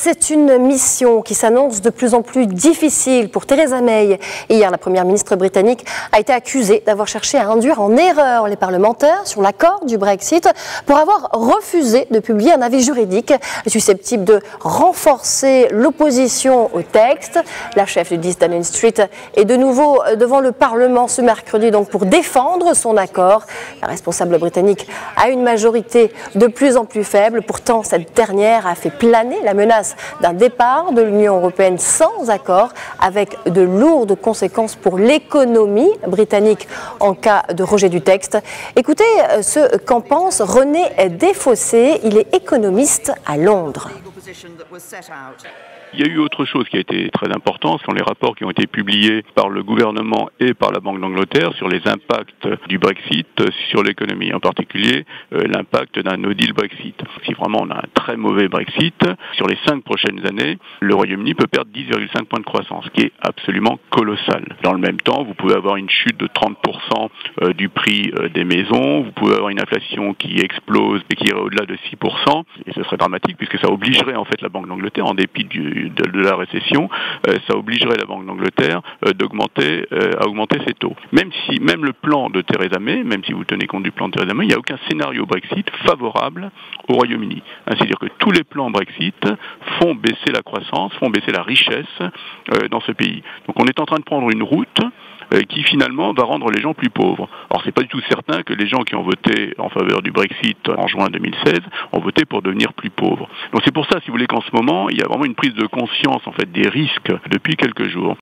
c'est une mission qui s'annonce de plus en plus difficile pour Theresa May. Hier, la première ministre britannique a été accusée d'avoir cherché à induire en erreur les parlementaires sur l'accord du Brexit pour avoir refusé de publier un avis juridique susceptible de renforcer l'opposition au texte. La chef du 10 Downing Street est de nouveau devant le Parlement ce mercredi donc pour défendre son accord. La responsable britannique a une majorité de plus en plus faible. Pourtant, cette dernière a fait planer la menace d'un départ de l'Union européenne sans accord, avec de lourdes conséquences pour l'économie britannique en cas de rejet du texte. Écoutez ce qu'en pense René Desfossés, il est économiste à Londres. Il y a eu autre chose qui a été très important, ce sont les rapports qui ont été publiés par le gouvernement et par la Banque d'Angleterre sur les impacts du Brexit sur l'économie, en particulier l'impact d'un no deal Brexit. Si vraiment on a un très mauvais Brexit, sur les 5 prochaines années, le Royaume-Uni peut perdre 10,5 points de croissance, ce qui est absolument colossal. Dans le même temps, vous pouvez avoir une chute de 30% du prix des maisons, vous pouvez avoir une inflation qui explose et qui irait au-delà de 6%, et ce serait dramatique puisque ça obligerait en fait la Banque d'Angleterre, en dépit de la récession, ça obligerait la Banque d'Angleterre à augmenter ses taux. Même le plan de Theresa May, même si vous tenez compte du plan de Theresa May, il n'y a aucun scénario Brexit favorable au Royaume-Uni. C'est-à-dire que tous les plans Brexit font baisser la croissance, font baisser la richesse dans ce pays. Donc on est en train de prendre une route qui finalement va rendre les gens plus pauvres. Alors c'est pas du tout certain que les gens qui ont voté en faveur du Brexit en juin 2016 ont voté pour devenir plus pauvres. Donc c'est pour ça, si vous voulez, qu'en ce moment, il y a vraiment une prise de conscience en fait des risques depuis quelques jours.